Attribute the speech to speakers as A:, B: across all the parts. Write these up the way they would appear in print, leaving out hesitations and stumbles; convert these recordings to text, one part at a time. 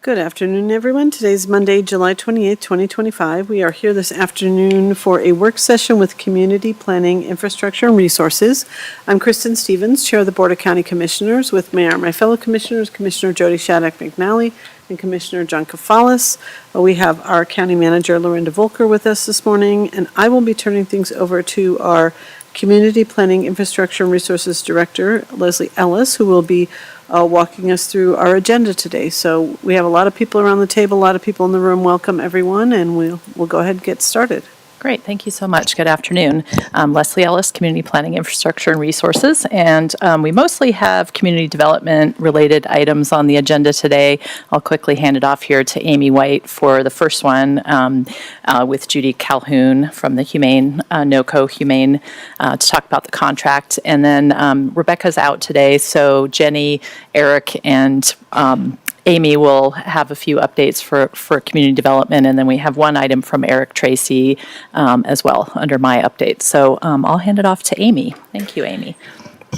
A: Good afternoon, everyone. Today's Monday, July 28th, 2025. We are here this afternoon for a work session with Community Planning, Infrastructure, and Resources. I'm Kristen Stevens, Chair of the Board of County Commissioners. With me are my fellow commissioners, Commissioner Jody Shattuck McNally and Commissioner John Kafalis. We have our County Manager, Lorinda Volker, with us this morning, and I will be turning things over to our Community Planning, Infrastructure, and Resources Director, Leslie Ellis, who will be walking us through our agenda today. So we have a lot of people around the table, a lot of people in the room. Welcome, everyone, and we'll go ahead and get started.
B: Great. Thank you so much. Good afternoon. Leslie Ellis, Community Planning, Infrastructure, and Resources. And we mostly have community development related items on the agenda today. I'll quickly hand it off here to Amy White for the first one with Judy Calhoun from the NOCO Humane to talk about the contract. And then Rebecca's out today, so Jenny, Eric, and Amy will have a few updates for community development, and then we have one item from Eric Tracy as well under my update. So I'll hand it off to Amy. Thank you, Amy.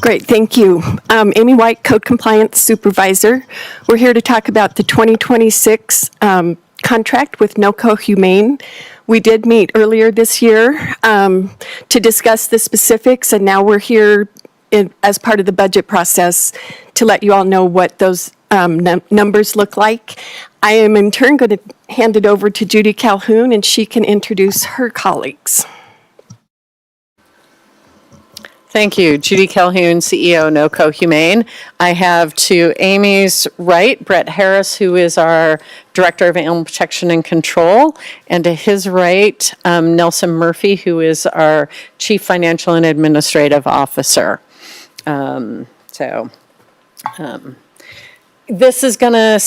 C: Great, thank you. Amy White, Code Compliance Supervisor. We're here to talk about the 2026 contract with NOCO Humane. We did meet earlier this year to discuss the specifics, and now we're here as part of the budget process to let you all know what those numbers look like. I am in turn going to hand it over to Judy Calhoun, and she can introduce her colleagues.
D: Thank you. Judy Calhoun, CEO, NOCO Humane. I have to Amy's right, Brett Harris, who is our Director of Animal Protection and Control, and to his right, Nelson Murphy, who is our Chief Financial and Administrative Officer. This is going to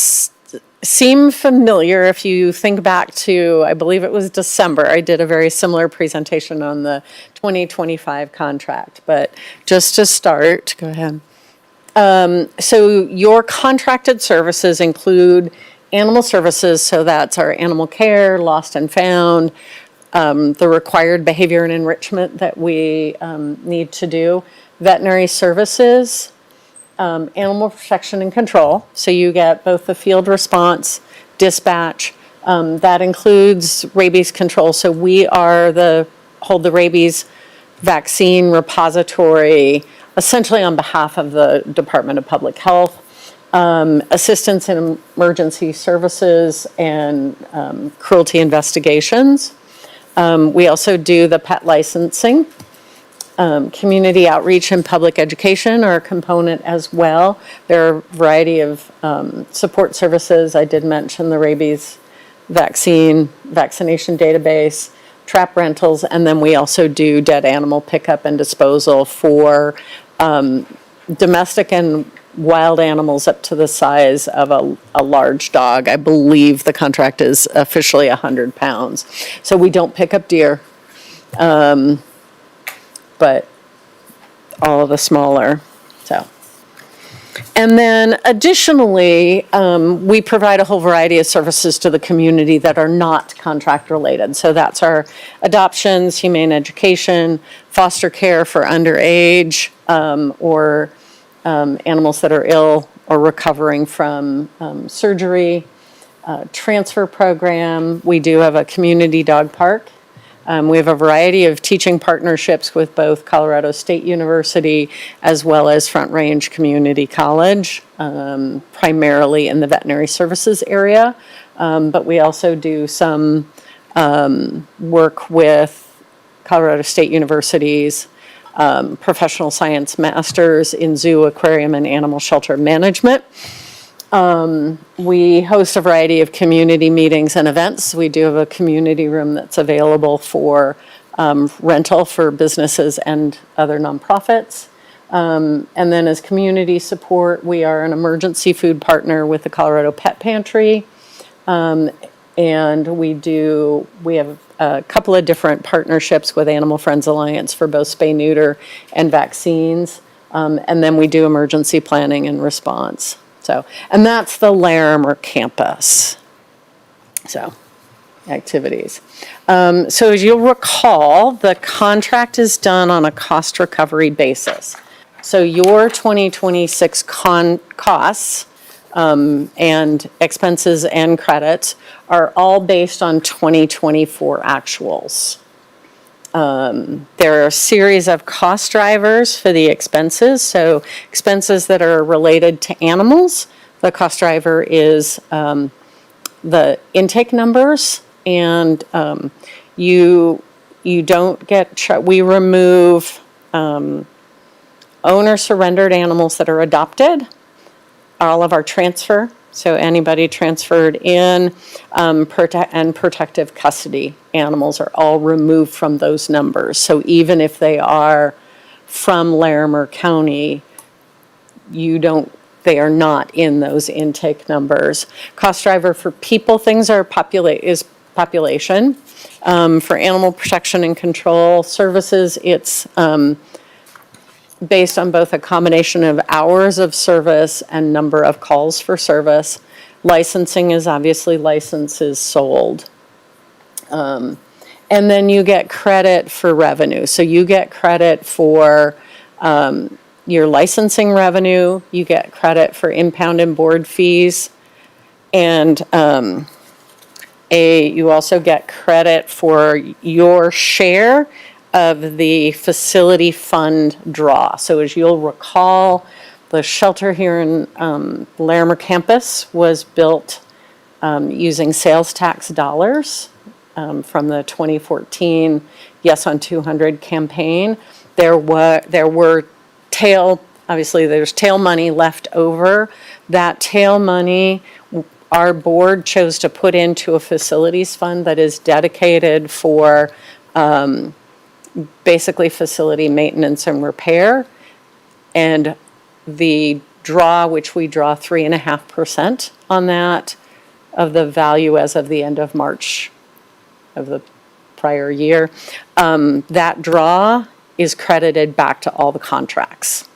D: seem familiar if you think back to, I believe it was December. I did a very similar presentation on the 2025 contract, but just to start, go ahead. So your contracted services include animal services, so that's our animal care, lost and found, the required behavior and enrichment that we need to do, veterinary services, animal protection and control. So you get both the field response, dispatch. That includes rabies control. So we are hold the rabies vaccine repository, essentially on behalf of the Department of Public Health. Assistance in emergency services and cruelty investigations. We also do the pet licensing. Community outreach and public education are a component as well. There are a variety of support services. I did mention the rabies vaccination database, trap rentals, and then we also do dead animal pickup and disposal for domestic and wild animals up to the size of a large dog. I believe the contract is officially 100 pounds. So we don't pick up deer. But all of the smaller, And then additionally, we provide a whole variety of services to the community that are not contract related. So that's our adoptions, humane education, foster care for underage, or animals that are ill or recovering from surgery, transfer program. We do have a community dog park. We have a variety of teaching partnerships with both Colorado State University as well as Front Range Community College, primarily in the veterinary services area. But we also do some work with Colorado State University's professional science masters in zoo, aquarium, and animal shelter management. We host a variety of community meetings and events. We do have a community room that's available for rental for businesses and other nonprofits. And then as community support, we are an emergency food partner with the Colorado Pet Pantry. And we have a couple of different partnerships with Animal Friends Alliance for both spay, neuter, and vaccines. And then we do emergency planning and response. And that's the Larimer campus. Activities. So as you'll recall, the contract is done on a cost recovery basis. So your 2026 costs and expenses and credits are all based on 2024 actuals. There are a series of cost drivers for the expenses. So expenses that are related to animals, the cost driver is the intake numbers, and you don't get, we remove owner surrendered animals that are adopted, all of our transfer, so anybody transferred in, and protective custody animals are all removed from those numbers. So even if they are from Larimer County, they are not in those intake numbers. Cost driver for people, things are is population. For animal protection and control services, it's based on both a combination of hours of service and number of calls for service. Licensing is obviously licenses sold. And then you get credit for revenue. So you get credit for your licensing revenue, you get credit for impound and board fees, and you also get credit for your share of the facility fund draw. So as you'll recall, the shelter here in Larimer campus was built using sales tax dollars from the 2014 Yes on 200 campaign. There were obviously there's tail money left over. That tail money, our board chose to put into a facilities fund that is dedicated for basically facility maintenance and repair. And the draw, which we draw 3.5% on that, of the value as of the end of March of the prior year, that draw is credited back to all the contracts.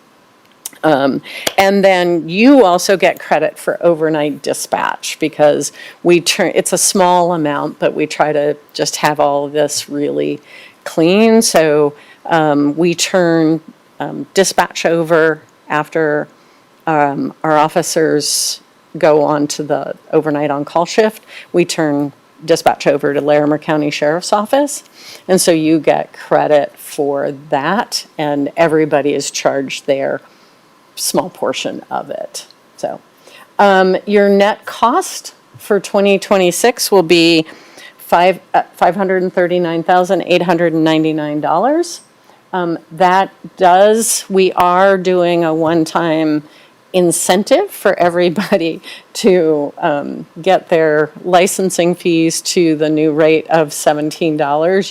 D: And then you also get credit for overnight dispatch because it's a small amount, but we try to just have all of this really clean. So we turn dispatch over after our officers go on to the overnight on-call shift. We turn dispatch over to Larimer County Sheriff's Office. And so you get credit for that, and everybody is charged their small portion of it. So your net cost for 2026 will be $539,899. We are doing a one-time incentive for everybody to get their licensing fees to the new rate of $17.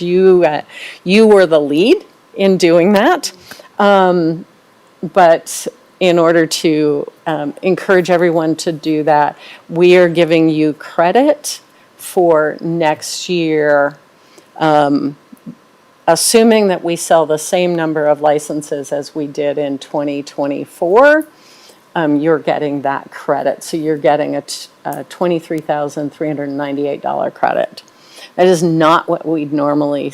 D: You were the lead in doing that. But in order to encourage everyone to do that, we are giving you credit for next year, assuming that we sell the same number of licenses as we did in 2024, you're getting that credit. So you're getting a $23,398 credit. That is not what we'd normally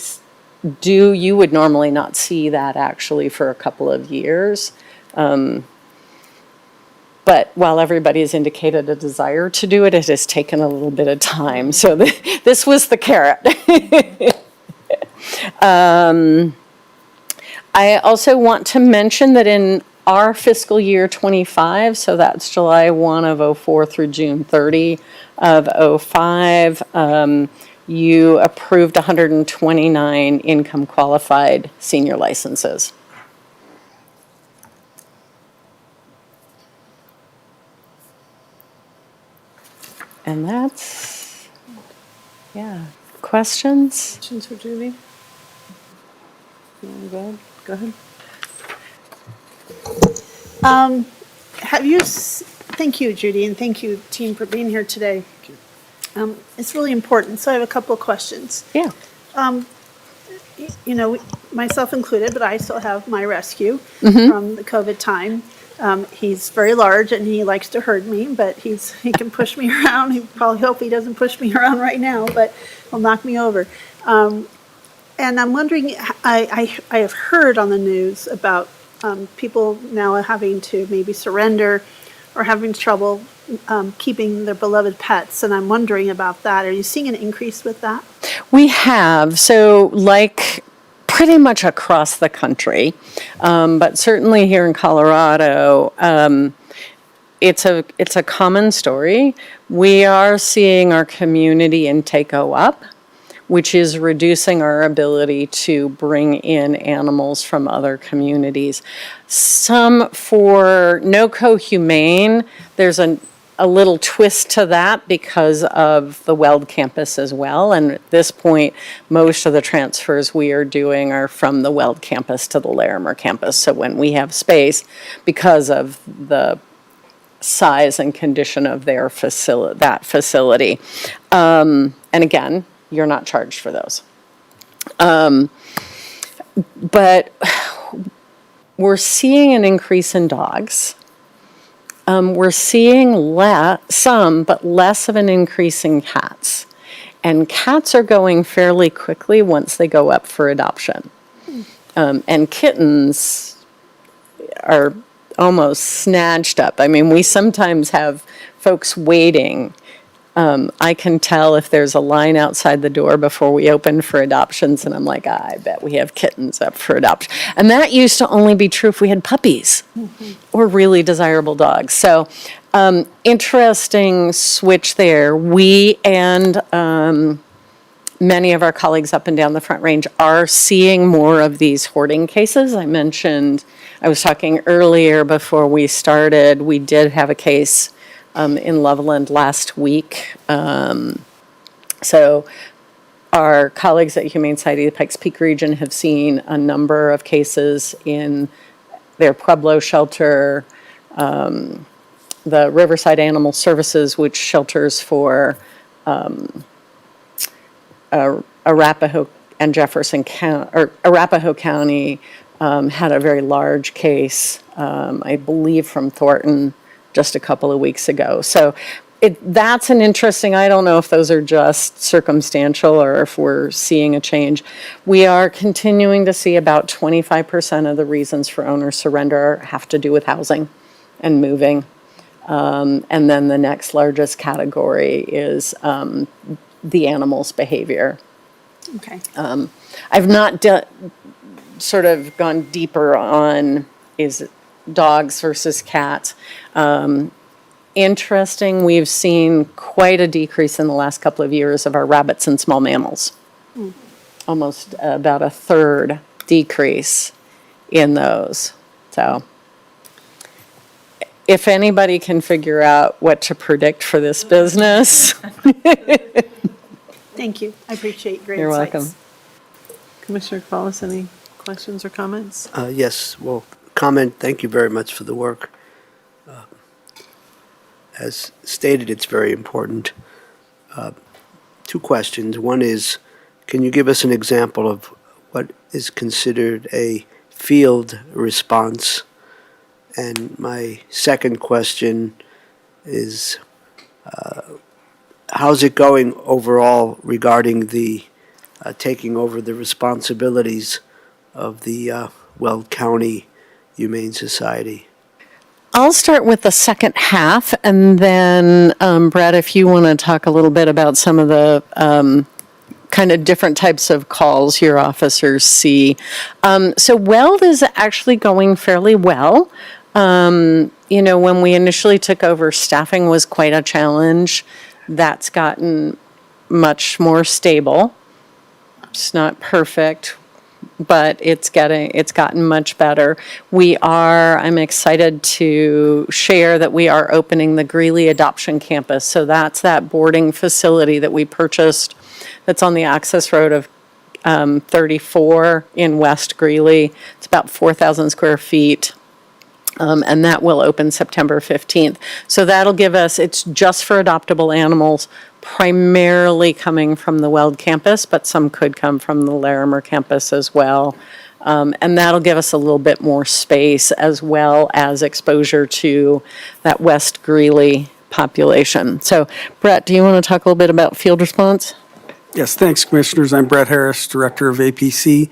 D: do. You would normally not see that actually for a couple of years. But while everybody has indicated a desire to do it, it has taken a little bit of time. So this was the carrot. I also want to mention that in our fiscal year 25, so that's July 1 of 04 through June 30 of 05, you approved 129 income qualified senior licenses. And that's, yeah, questions?
A: Questions for Judy? You want to go ahead?
E: Thank you, Judy, and thank you, team, for being here today. It's really important, so I have a couple of questions.
D: Yeah.
E: You know, myself included, but I still have my rescue from the COVID time. He's very large and he likes to herd me, but he can push me around. He probably hope he doesn't push me around right now, but he'll knock me over. And I'm wondering, I have heard on the news about people now having to maybe surrender are having trouble keeping their beloved pets, and I'm wondering about that. Are you seeing an increase with that?
D: We have, so like pretty much across the country, but certainly here in Colorado, it's a common story. We are seeing our community intake go up, which is reducing our ability to bring in animals from other communities. Some for NoCo Humane, there's a little twist to that because of the Weld campus as well. And at this point, most of the transfers we are doing are from the Weld campus to the Larimer campus. So when we have space, because of the size and condition of their facility. And again, you're not charged for those. But we're seeing an increase in dogs. We're seeing some, but less of an increase in cats. And cats are going fairly quickly once they go up for adoption. And kittens are almost snatched up. I mean, we sometimes have folks waiting. I can tell if there's a line outside the door before we open for adoptions, and I'm like, I bet we have kittens up for adoption. And that used to only be true if we had puppies or really desirable dogs. So interesting switch there. We and many of our colleagues up and down the Front Range are seeing more of these hoarding cases. I was talking earlier before we started, we did have a case in Loveland last week. So our colleagues at Humane Society of the Pikes Peak region have seen a number of cases in their Pueblo shelter, the Riverside Animal Services, which shelters for Arapahoe and Jefferson County, or Arapahoe County, had a very large case, I believe from Thornton, just a couple of weeks ago. So that's an interesting, I don't know if those are just circumstantial or if we're seeing a change. We are continuing to see about 25% of the reasons for owner surrender have to do with housing and moving. And then the next largest category is the animal's behavior.
E: Okay.
D: I've not sort of gone deeper on is it dogs versus cats. Interesting, we've seen quite a decrease in the last couple of years of our rabbits and small mammals. Almost about a third decrease in those. So if anybody can figure out what to predict for this business.
E: Thank you. I appreciate your
D: You're
E: insights.
D: welcome.
A: Commissioner Collis, any questions or comments?
F: Yes, well, thank you very much for the work. As stated, it's very important. Two questions. One is, can you give us an example of what is considered a field response? And my second question is, how's it going overall regarding the taking over the responsibilities of the Weld County Humane Society?
D: I'll start with the second half, and then, Brett, if you want to talk a little bit about some of the kind of different types of calls your officers see. So Weld is actually going fairly well. When we initially took over, staffing was quite a challenge. That's gotten much more stable. It's not perfect, but it's gotten much better. I'm excited to share that we are opening the Greeley Adoption Campus. So that's that boarding facility that we purchased that's on the access road of 34 in West Greeley. It's about 4,000 square feet. And that will open September 15th. So that'll give us, it's just for adoptable animals, primarily coming from the Weld campus, but some could come from the Larimer campus as well. And that'll give us a little bit more space as well as exposure to that West Greeley population. So Brett, do you want to talk a little bit about field response?
G: Yes, thanks, Commissioners. I'm Brett Harris, Director of APC.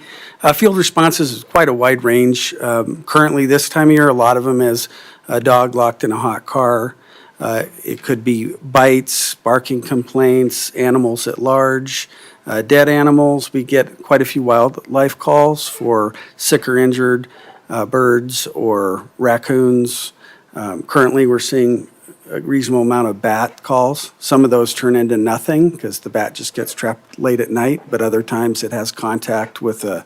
G: Field responses is quite a wide range. Currently, this time of year, a lot of them is a dog locked in a hot car. It could be bites, barking complaints, animals at large, dead animals. We get quite a few wildlife calls for sick or injured birds or raccoons. Currently, we're seeing a reasonable amount of bat calls. Some of those turn into nothing because the bat just gets trapped late at night, but other times it has contact with a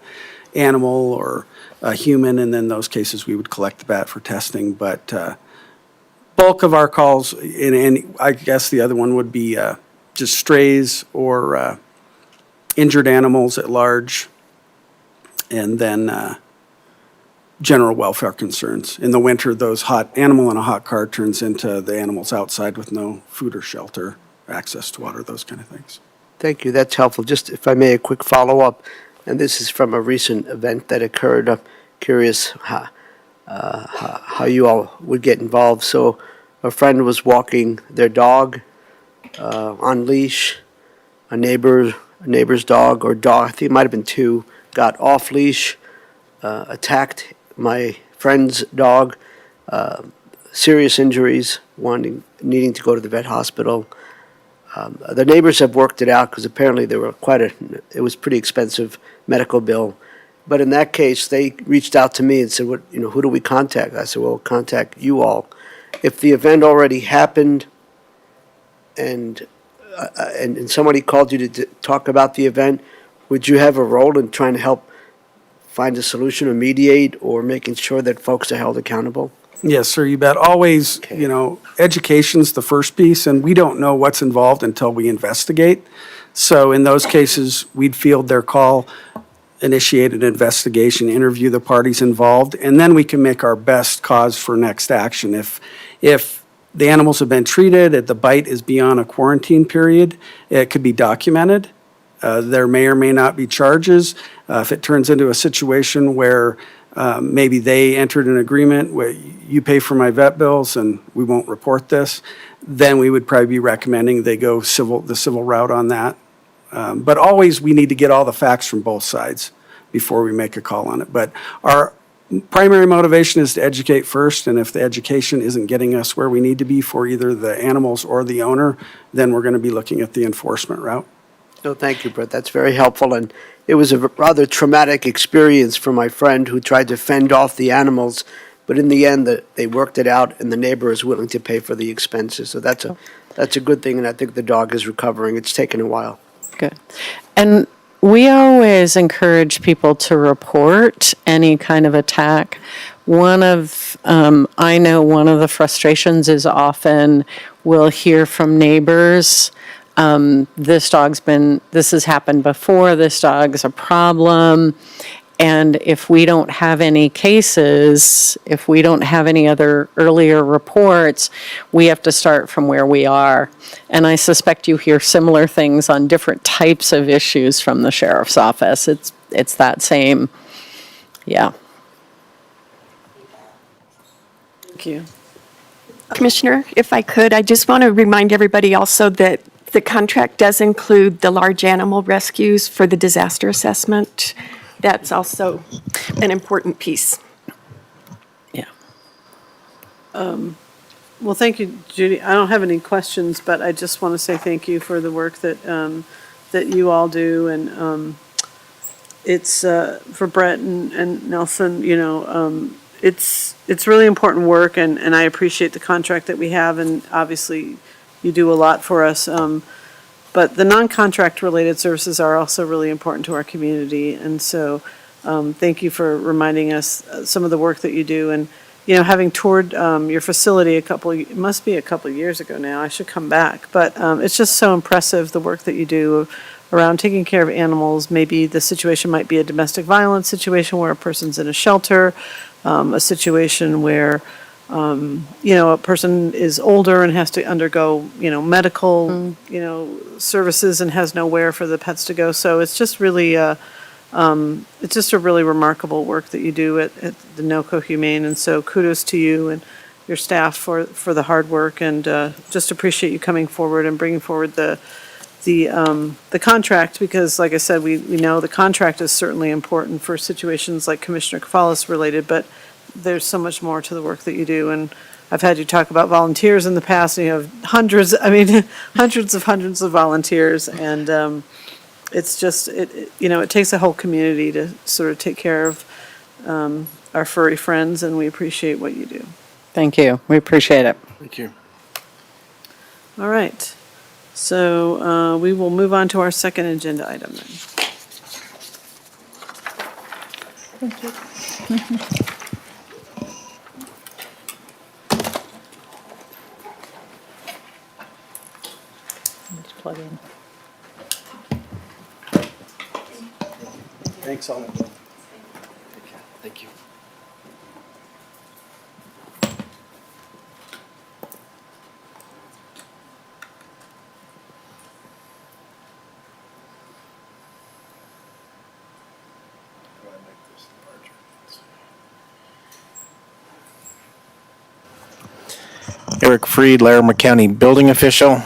G: animal or a human, and in those cases we would collect the bat for testing. But bulk of our calls, and I guess the other one would be just strays or injured animals at large, and then general welfare concerns. In the winter, those animal in a hot car turns into the animals outside with no food or shelter, access to water, those kind of things.
F: Thank you, that's helpful. Just, if I may, a quick follow-up, and this is from a recent event that occurred. I'm curious how you all would get involved. So a friend was walking their dog on leash. A neighbor's dog, or dog, I think it might have been two, got off leash, attacked my friend's dog, serious injuries, needing to go to the vet hospital. The neighbors have worked it out because apparently there were it was pretty expensive medical bill. But in that case, they reached out to me and said, who do we contact? I said, well, contact you all. If the event already happened and somebody called you to talk about the event, would you have a role in trying to help find a solution or mediate or making sure that folks are held accountable?
G: Yes, sir, you bet. Always, education's the first piece, and we don't know what's involved until we investigate. So in those cases, we'd field their call, initiate an investigation, interview the parties involved, and then we can make our best cause for next action. If the animals have been treated, if the bite is beyond a quarantine period, it could be documented. There may or may not be charges. If it turns into a situation where maybe they entered an agreement where you pay for my vet bills and we won't report this, then we would probably be recommending they go the civil route on that. But always we need to get all the facts from both sides before we make a call on it. But our primary motivation is to educate first, and if the education isn't getting us where we need to be for either the animals or the owner, then we're going to be looking at the enforcement route.
F: No, thank you, Brett. That's very helpful. And it was a rather traumatic experience for my friend who tried to fend off the animals, but in the end, they worked it out, and the neighbor is willing to pay for the expenses. So that's a good thing, and I think the dog is recovering. It's taken a while.
D: Good. And we always encourage people to report any kind of attack. I know one of the frustrations is often we'll hear from neighbors, this has happened before, this dog's a problem. And if we don't have any cases, if we don't have any other earlier reports, we have to start from where we are. And I suspect you hear similar things on different types of issues from the sheriff's office. It's that same, yeah.
A: Thank you.
C: Commissioner, if I could, I just want to remind everybody also that the contract does include the large animal rescues for the disaster assessment. That's also an important piece.
D: Yeah.
A: Well, thank you, Judy. I don't have any questions, but I just want to say thank you for the work that you all do, and it's for Brett and Nelson. It's really important work, and I appreciate the contract that we have, and obviously you do a lot for us. But the non-contract related services are also really important to our community, and so thank you for reminding us some of the work that you do. And having toured your facility it must be a couple of years ago now. I should come back, but it's just so impressive the work that you do around taking care of animals. Maybe the situation might be a domestic violence situation where a person's in a shelter, a situation where a person is older and has to undergo, medical, services and has nowhere for the pets to go. So it's just really, it's just a really remarkable work that you do at the NOCO Humane. And so kudos to you and your staff for the hard work, and just appreciate you coming forward and bringing forward the the contract, because like I said, we know the contract is certainly important for situations like Commissioner Cafalas related, but there's so much more to the work that you do. And I've had you talk about volunteers in the past, and you have hundreds of volunteers. And it's just, it takes a whole community to sort of take care of our furry friends, and we appreciate what you do.
D: Thank you. We appreciate it.
F: Thank you.
A: All right. So we will move on to our second agenda item then.
B: Just plug in.
G: Thanks, all.
F: Thank you.
H: Eric Freed, Larimer County Building Official.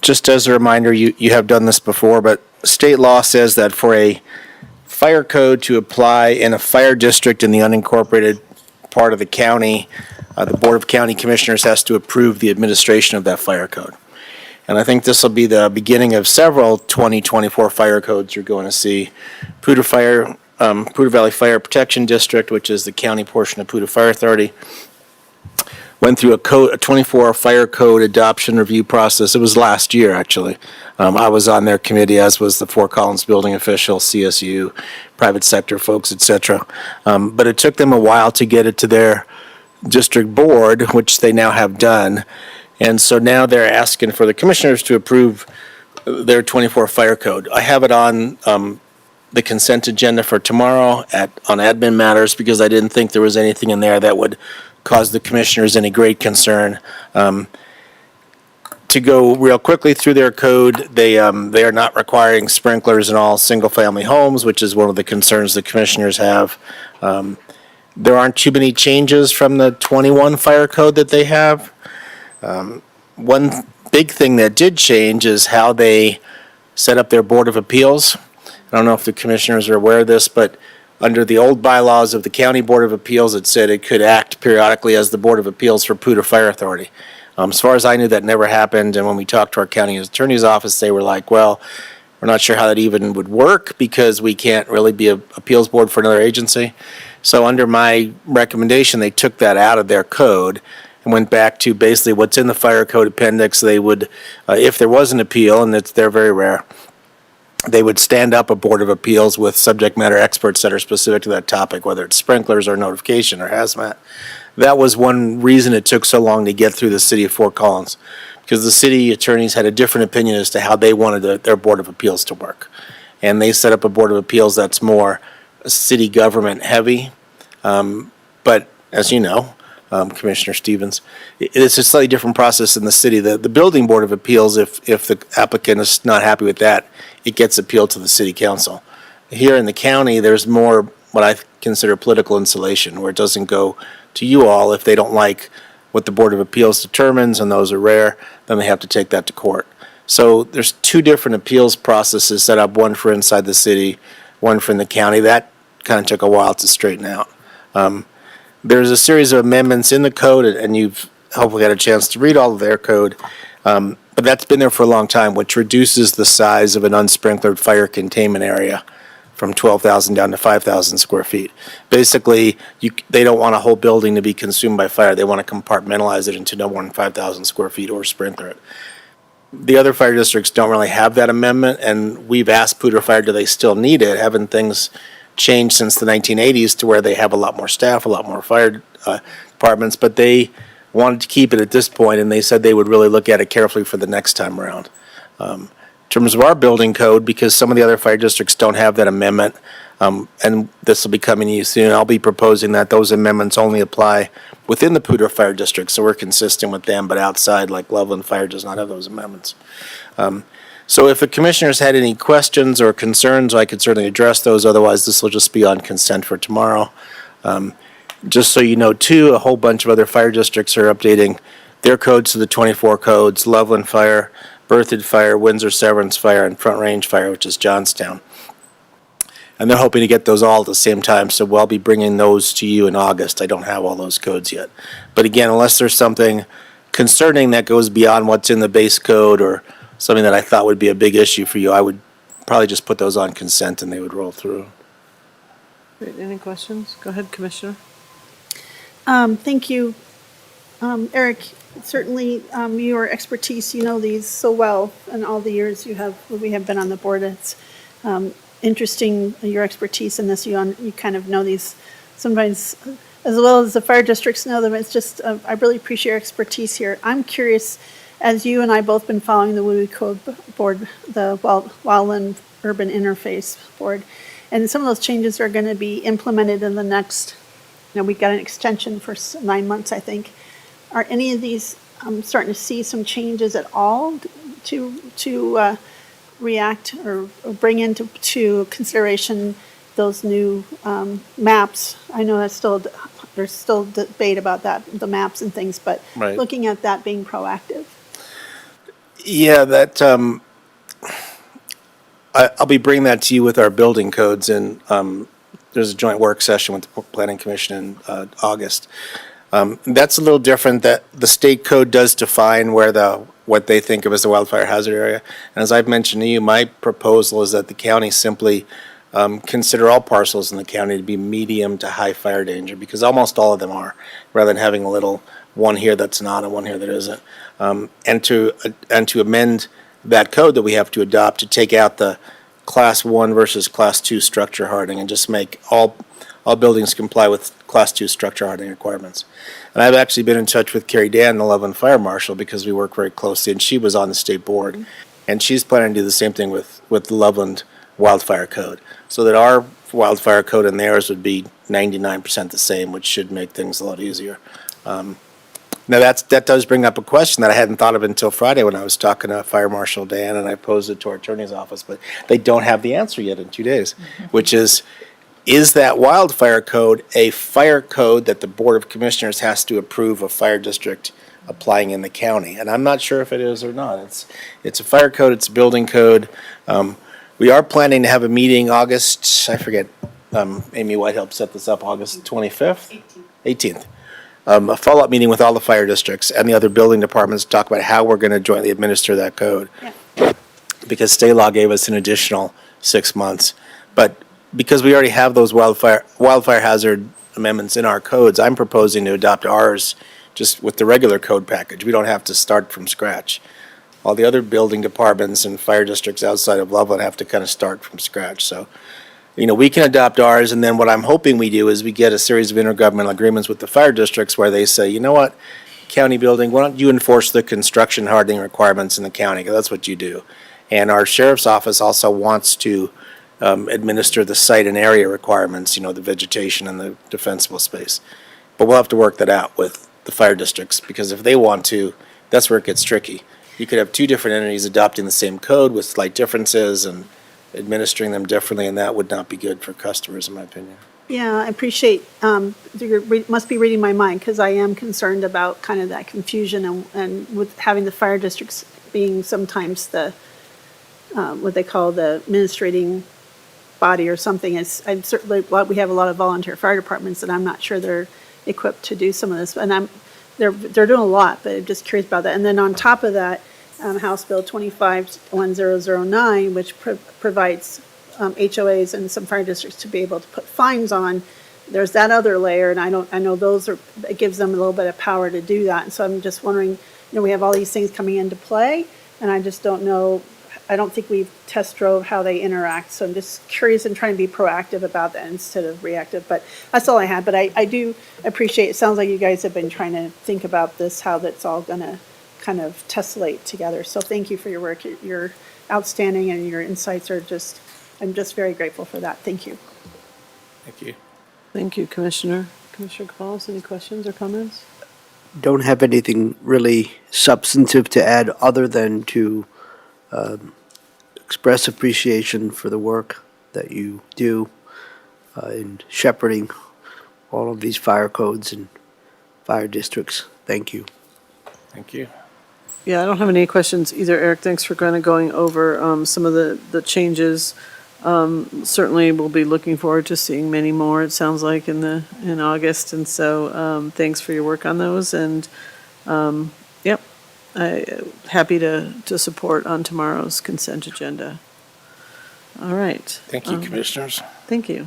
H: Just as a reminder, you have done this before, but state law says that for a fire code to apply in a fire district in the unincorporated part of the county, the Board of County Commissioners has to approve the administration of that fire code. And I think this will be the beginning of several 2024 fire codes you're going to see. Poudre Valley Fire Protection District, which is the county portion of Poudre Fire Authority, went through a 24 fire code adoption review process. It was last year, actually. I was on their committee, as was the Fort Collins building official, CSU, private sector folks, et cetera. But it took them a while to get it to their district board, which they now have done. And so now they're asking for the commissioners to approve their 24 fire code. I have it on the consent agenda for tomorrow on admin matters, because I didn't think there was anything in there that would cause the commissioners any great concern. To go real quickly through their code, they are not requiring sprinklers in all single-family homes, which is one of the concerns the commissioners have. There aren't too many changes from the 21 fire code that they have. One big thing that did change is how they set up their Board of Appeals. I don't know if the commissioners are aware of this, but under the old bylaws of the County Board of Appeals, it said it could act periodically as the Board of Appeals for Poudre Fire Authority. As far as I knew, that never happened, and when we talked to our county attorney's office, they were like, well, we're not sure how that even would work, because we can't really be an appeals board for another agency. So under my recommendation, they took that out of their code and went back to basically what's in the fire code appendix. They would, if there was an appeal, and they're very rare, they would stand up a Board of Appeals with subject matter experts that are specific to that topic, whether it's sprinklers or notification or hazmat. That was one reason it took so long to get through the city of Fort Collins, because the city attorneys had a different opinion as to how they wanted their Board of Appeals to work. And they set up a Board of Appeals that's more city government heavy. But as you know, Commissioner Stevens, it's a slightly different process in the city. The building Board of Appeals, if the applicant is not happy with that, it gets appealed to the city council. Here in the county, there's more what I consider political insulation, where it doesn't go to you all. If they don't like what the Board of Appeals determines, and those are rare, then they have to take that to court. So there's two different appeals processes set up, one for inside the city, one for in the county. That kind of took a while to straighten out. There's a series of amendments in the code, and you've hopefully had a chance to read all of their code. But that's been there for a long time, which reduces the size of an unsprinklered fire containment area from 12,000 down to 5,000 square feet. Basically, they don't want a whole building to be consumed by fire. They want to compartmentalize it into no more than 5,000 square feet or sprinkler it. The other fire districts don't really have that amendment, and we've asked Poudre Fire, do they still need it? Haven't things changed since the 1980s to where they have a lot more staff, a lot more fire departments, but they wanted to keep it at this point, and they said they would really look at it carefully for the next time around. In terms of our building code, because some of the other fire districts don't have that amendment, and this will be coming to you soon, I'll be proposing that those amendments only apply within the Poudre Fire District, so we're consistent with them, but outside, like Loveland Fire does not have those amendments. So if the commissioners had any questions or concerns, I could certainly address those. Otherwise, this will just be on consent for tomorrow. Just so you know, too, a whole bunch of other fire districts are updating their codes to the 24 codes. Loveland Fire, Berthoud Fire, Windsor Severance Fire, and Front Range Fire, which is Johnstown. And they're hoping to get those all at the same time, so we'll be bringing those to you in August. I don't have all those codes yet. But again, unless there's something concerning that goes beyond what's in the base code or something that I thought would be a big issue for you, I would probably just put those on consent and they would roll through.
A: Great. Any questions? Go ahead, Commissioner.
E: Thank you. Eric, certainly your expertise, you know these so well in all the years we have been on the board. It's interesting, your expertise in this. You kind of know these sometimes as well as the fire districts know them. It's just, I really appreciate your expertise here. I'm curious, as you and I both been following the WUI Code Board, the Wildland Urban Interface Board, and some of those changes are going to be implemented in the next, we've got an extension for 9 months, I think. Are any of these, I'm starting to see some changes at all to react or bring into consideration those new maps? I know there's still debate about that, the maps and things, but
H: Right.
E: looking at that being proactive.
H: Yeah, that, I'll be bringing that to you with our building codes, and there's a joint work session with the Planning Commission in August. That's a little different, that the state code does define what they think of as the wildfire hazard area. And as I've mentioned to you, my proposal is that the county simply consider all parcels in the county to be medium to high fire danger, because almost all of them are, rather than having a little one here that's not and one here that isn't. And to amend that code that we have to adopt to take out the Class 1 versus Class 2 structure hardening and just make all buildings comply with Class 2 structure hardening requirements. And I've actually been in touch with Carrie Dan, the Loveland Fire Marshal, because we work very closely, and she was on the state board. And she's planning to do the same thing with the Loveland Wildfire Code, so that our wildfire code and theirs would be 99% the same, which should make things a lot easier. Now, that does bring up a question that I hadn't thought of until Friday when I was talking to Fire Marshal Dan, and I posed it to our attorney's office, but they don't have the answer yet in 2 days, which is that wildfire code a fire code that the Board of Commissioners has to approve a fire district applying in the county? And I'm not sure if it is or not. It's a fire code, it's a building code. We are planning to have a meeting August, I forget, Amy White helped set this up, August 25th? 18th. A follow-up meeting with all the fire districts and the other building departments to talk about how we're going to jointly administer that code.
E: Yeah.
H: Because state law gave us an additional 6 months. But because we already have those wildfire hazard amendments in our codes, I'm proposing to adopt ours just with the regular code package. We don't have to start from scratch. All the other building departments and fire districts outside of Loveland have to kind of start from scratch. So, we can adopt ours, and then what I'm hoping we do is we get a series of intergovernmental agreements with the fire districts where they say, you know what, county building, why don't you enforce the construction hardening requirements in the county, because that's what you do. And our sheriff's office also wants to administer the site and area requirements, the vegetation and the defensible space. But we'll have to work that out with the fire districts, because if they want to, that's where it gets tricky. You could have 2 different entities adopting the same code with slight differences and administering them differently, and that would not be good for customers, in my opinion.
E: Yeah, I appreciate, you must be reading my mind, because I am concerned about kind of that confusion and with having the fire districts being sometimes the, what they call the administrating body or something. I'm certainly, we have a lot of volunteer fire departments, and I'm not sure they're equipped to do some of this, and they're doing a lot, but I'm just curious about that. And then on top of that, House Bill 251009, which provides HOAs and some fire districts to be able to put fines on. There's that other layer, and I know it gives them a little bit of power to do that. And so I'm just wondering, we have all these things coming into play, and I just don't know. I don't think we've test drove how they interact. So I'm just curious and trying to be proactive about that instead of reactive. But that's all I had. But I do appreciate. It sounds like you guys have been trying to think about this, how that's all going to kind of tessellate together. So thank you for your work. You're outstanding, and your insights are I'm just very grateful for that. Thank you.
H: Thank you.
A: Thank you, Commissioner. Commissioner Caballos, any questions or comments?
F: Don't have anything really substantive to add other than to express appreciation for the work that you do in shepherding all of these fire codes and fire districts. Thank you.
H: Thank you.
A: Yeah, I don't have any questions either, Eric. Thanks for kind of going over some of the changes. Certainly, we'll be looking forward to seeing many more, it sounds like, in August. And so thanks for your work on those. And, yep, happy to support on tomorrow's consent agenda. All right.
H: Thank you, Commissioners.
A: Thank you.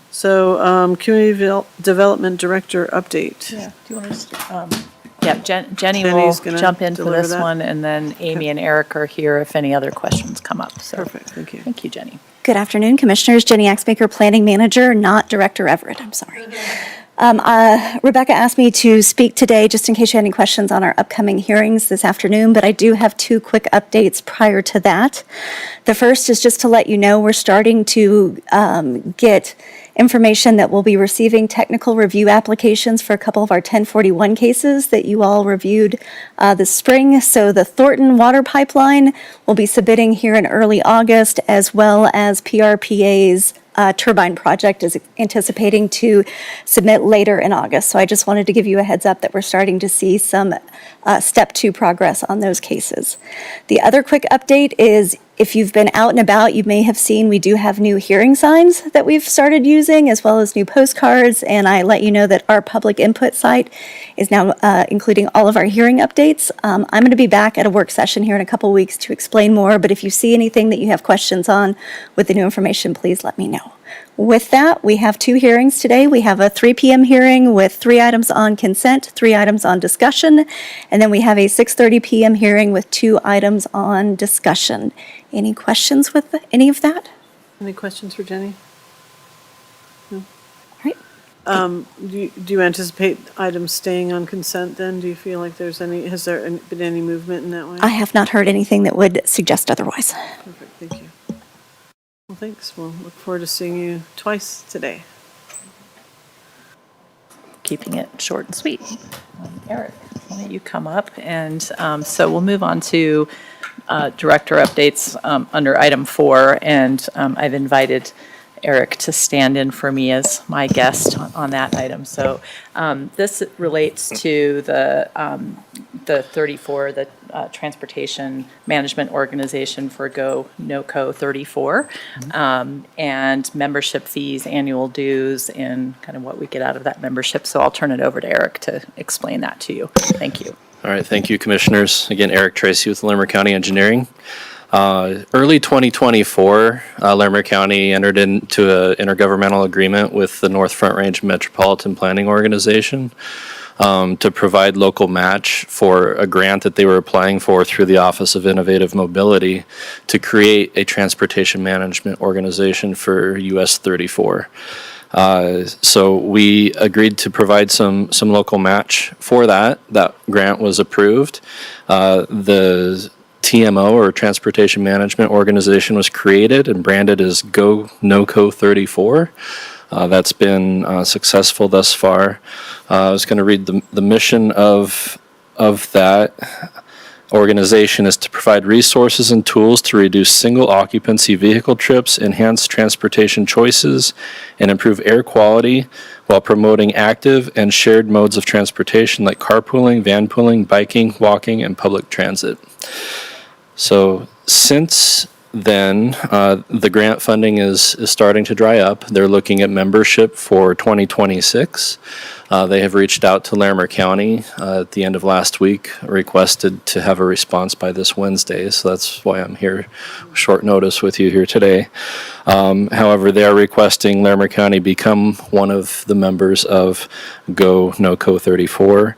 A: So, Community Development Director update.
B: Yeah, do you want to, yeah, Jenny will
A: Jenny's gonna
B: jump in for
A: deliver
B: this
A: that?
B: one, and then Amy and Eric are here if any other questions come up, so.
A: Perfect, thank you.
B: Thank you, Jenny.
I: Good afternoon, Commissioners. Jenny Axbaker, Planning Manager, not Director Everett. I'm sorry. Rebecca asked me to speak today, just in case you had any questions on our upcoming hearings this afternoon, but I do have two quick updates prior to that. The first is just to let you know we're starting to get information that we'll be receiving technical review applications for a couple of our 1041 cases that you all reviewed this spring. So the Thornton Water Pipeline will be submitting here in early August, as well as PRPA's turbine project is anticipating to submit later in August. So I just wanted to give you a heads up that we're starting to see some step 2 progress on those cases. The other quick update is if you've been out and about, you may have seen we do have new hearing signs that we've started using, as well as new postcards. And I let you know that our public input site is now including all of our hearing updates. I'm going to be back at a work session here in a couple weeks to explain more. But if you see anything that you have questions on with the new information, please let me know. With that, we have 2 hearings today. We have a 3 p.m. hearing with 3 items on consent, 3 items on discussion, and then we have a 6:30 p.m. hearing with 2 items on discussion. Any questions with any of that?
A: Any questions for Jenny?
I: All right.
A: Do you anticipate items staying on consent then? Do you feel like has there been any movement in that way?
I: I have not heard anything that would suggest otherwise.
A: Perfect, thank you. Well, thanks. We'll look forward to seeing you twice today.
B: Keeping it short and sweet. Eric, why don't you come up? And so we'll move on to director updates under item 4. And I've invited Eric to stand in for me as my guest on that item. So this relates to the 34, the Transportation Management Organization for Go NOCO 34, and membership fees, annual dues, and kind of what we get out of that membership. So I'll turn it over to Eric to explain that to you. Thank you.
J: All right, thank you, Commissioners. Again, Eric Tracy with Larimer County Engineering. Early 2024, Larimer County entered into an intergovernmental agreement with the North Front Range Metropolitan Planning Organization to provide local match for a grant that they were applying for through the Office of Innovative Mobility to create a transportation management organization for US 34. So we agreed to provide some local match for that. That grant was approved. The TMO, or Transportation Management Organization, was created and branded as Go NOCO 34. That's been successful thus far. I was going to read the mission of that organization is to provide resources and tools to reduce single occupancy vehicle trips, enhance transportation choices, and improve air quality while promoting active and shared modes of transportation like carpooling, vanpooling, biking, walking, and public transit. So since then, the grant funding is starting to dry up. They're looking at membership for 2026. They have reached out to Larimer County at the end of last week, requested to have a response by this Wednesday. So that's why I'm here, short notice with you here today. However, they are requesting Larimer County become one of the members of Go NOCO 34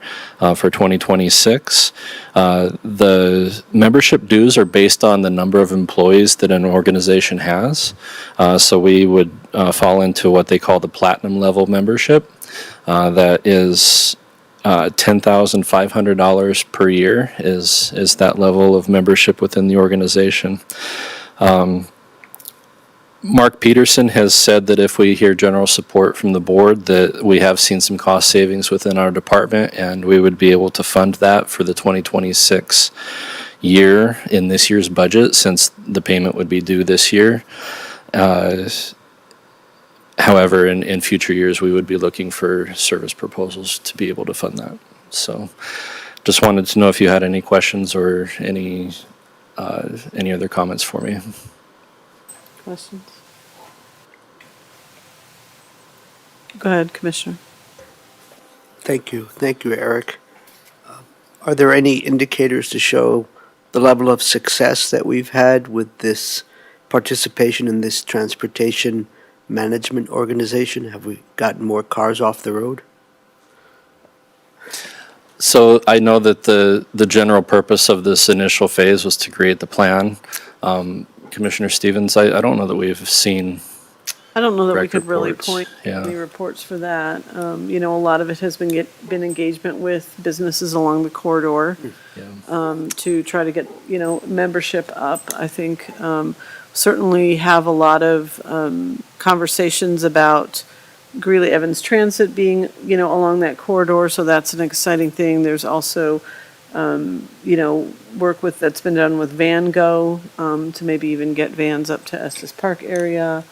J: for 2026. The membership dues are based on the number of employees that an organization has. So we would fall into what they call the platinum level membership. That is $10,500 per year is that level of membership within the organization. Mark Peterson has said that if we hear general support from the board, that we have seen some cost savings within our department, and we would be able to fund that for the 2026 year in this year's budget, since the payment would be due this year. However, in future years, we would be looking for service proposals to be able to fund that. So just wanted to know if you had any questions or any other comments for me.
A: Questions? Go ahead, Commissioner.
F: Thank you. Thank you, Eric. Are there any indicators to show the level of success that we've had with this participation in this transportation management organization? Have we gotten more cars off the road?
J: So I know that the general purpose of this initial phase was to create the plan. Commissioner Stevens, I don't know that we've seen.
A: I don't know that we
J: Direct
A: could really
J: reports,
A: point to
J: yeah.
A: any reports for that. You know, a lot of it has been engagement with businesses along the corridor to try to get, you know, membership up. I think certainly have a lot of conversations about Greeley Evans Transit being, you know, along that corridor, so that's an exciting thing. There's also, you know, work that's been done with Van Go to maybe even get vans up to Estes Park area.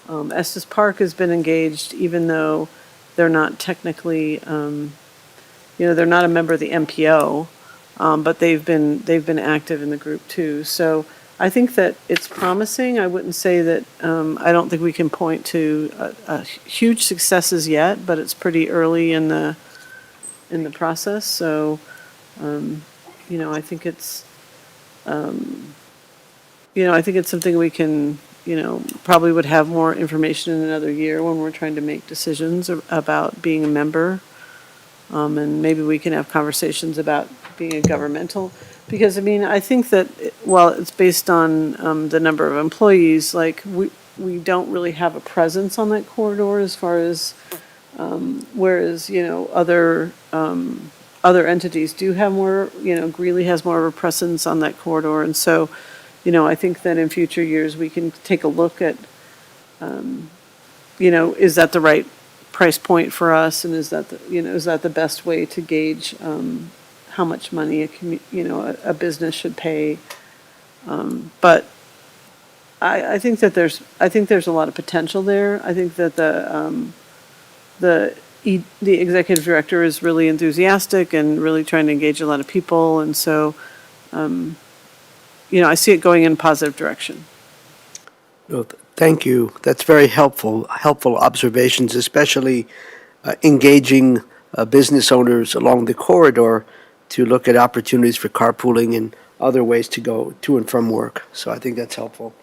A: Estes Park has been engaged, even though they're not technically, you know, they're not a member of the MPO, but they've been active in the group too. So I think that it's promising. I wouldn't say that, I don't think we can point to huge successes yet, but it's pretty early in the process. So, you know, I think it's, you know, I think it's something we can, you know, probably would have more information in another year when we're trying to make decisions about being a member. And maybe we can have conversations about being a governmental, because I mean, I think that while it's based on the number of employees, like we don't really have a presence on that corridor as far as, whereas, you know, other entities do have more, you know, Greeley has more of a presence on that corridor. And so, you know, I think that in future years, we can take a look at, you know, is that the right price point for us? And is that, is that the best way to gauge how much money a business should pay? But I think that there's a lot of potential there. I think that the executive director is really enthusiastic and really trying to engage a lot of people. And so, I see it going in a positive direction.
F: No, thank you. That's very helpful observations, especially engaging business owners along the corridor to look at opportunities for carpooling and other ways to go to and from work. So I think that's helpful.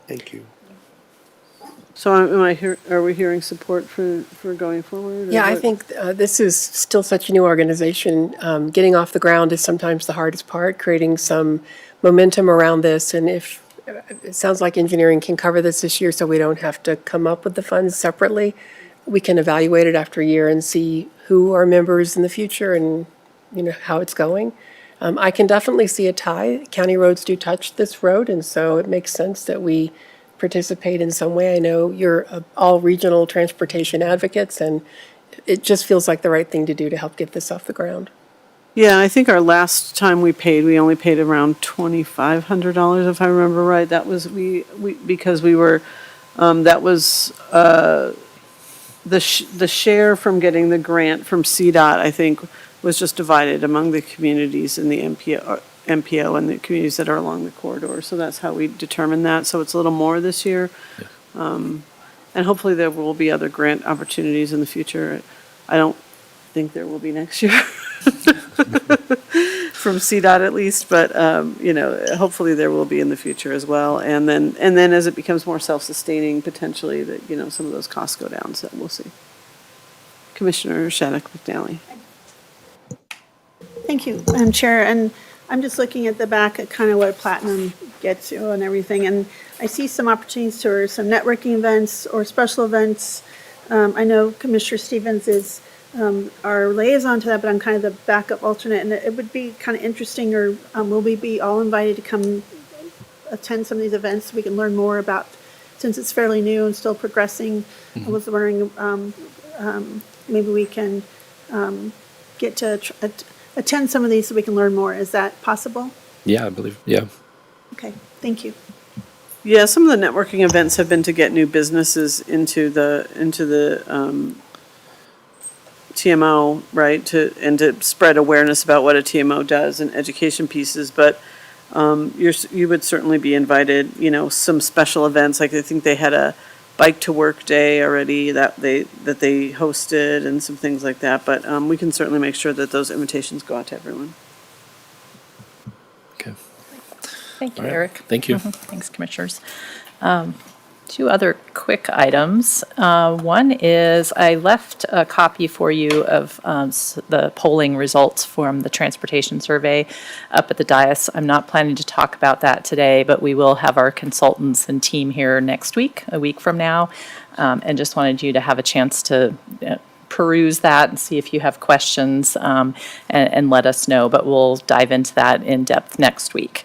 F: Thank you.
A: So are we hearing support for going forward? or
K: Yeah, I
A: what?
K: think this is still such a new organization. Getting off the ground is sometimes the hardest part, creating some momentum around this. And if, it sounds like engineering can cover this year, so we don't have to come up with the funds separately. We can evaluate it after a year and see who are members in the future and, how it's going. I can definitely see a tie. County roads do touch this road, and so it makes sense that we participate in some way. I know you're all regional transportation advocates, and it just feels like the right thing to do to help get this off the ground.
A: Yeah, I think our last time we only paid around $2,500, if I remember right. That was, because we were, that was, the share from getting the grant from CDOT, I think, was just divided among the communities in the MPO and the communities that are along the corridor. So that's how we determined that. So it's a little more this year. And hopefully there will be other grant opportunities in the future. I don't think there will be next year from CDOT at least, but, hopefully there will be in the future as well. And then as it becomes more self-sustaining, potentially that, some of those costs go down, so we'll see. Commissioner Shattuck McNally.
E: Thank you, Madam Chair. And I'm just looking at the back at kind of what Platinum gets you and everything. And I see some opportunities for some networking events or special events. I know Commissioner Stevens is our liaison to that, but I'm kind of the backup alternate. And it would be kind of interesting, or will we be all invited to come attend some of these events so we can learn more about, since it's fairly new and still progressing. I was wondering, maybe we can get to attend some of these so we can learn more. Is that possible?
J: Yeah, I believe, yeah.
E: Okay, thank you.
A: Yeah, some of the networking events have been to get new businesses into the TMO, right, and to spread awareness about what a TMO does and education pieces, but you would certainly be invited, some special events, like I think they had a Bike to Work Day already that they hosted and some things like that, but we can certainly make sure that those invitations go out to everyone.
J: Okay.
B: Thank you,
J: All right.
B: Eric.
J: Thank you.
B: Thanks, Commissioners. Two other quick items. One is I left a copy for you of the polling results from the transportation survey up at the dais. I'm not planning to talk about that today, but we will have our consultants and team here next week, a week from now, and just wanted you to have a chance to peruse that and see if you have questions and let us know, but we'll dive into that in depth next week.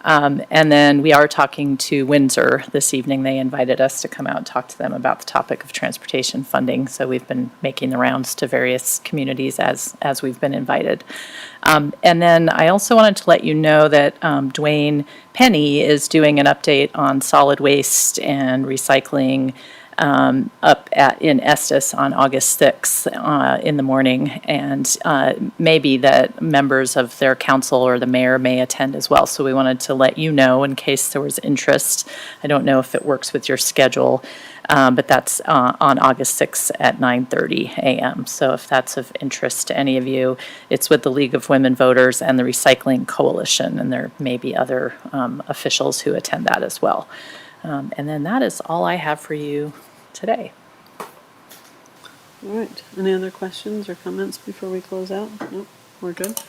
B: And then we are talking to Windsor this evening. They invited us to come out and talk to them about the topic of transportation funding. So we've been making the rounds to various communities as we've been invited. And then I also wanted to let you know that Dwayne Penny is doing an update on solid waste and recycling up in Estes on August 6th in the morning, and maybe that members of their council or the mayor may attend as well. So we wanted to let you know in case there was interest. I don't know if it works with your schedule, but that's on August 6th at 9:30 a.m. So if that's of interest to any of you, it's with the League of Women Voters and the Recycling Coalition, and there may be other officials who attend that as well. And then that is all I have for you today.
A: All right. Any other questions or comments before we close out? Nope, we're good.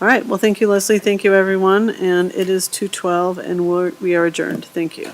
A: All right. Well, thank you, Leslie. Thank you, everyone. And it is 2:12, and we are adjourned. Thank you.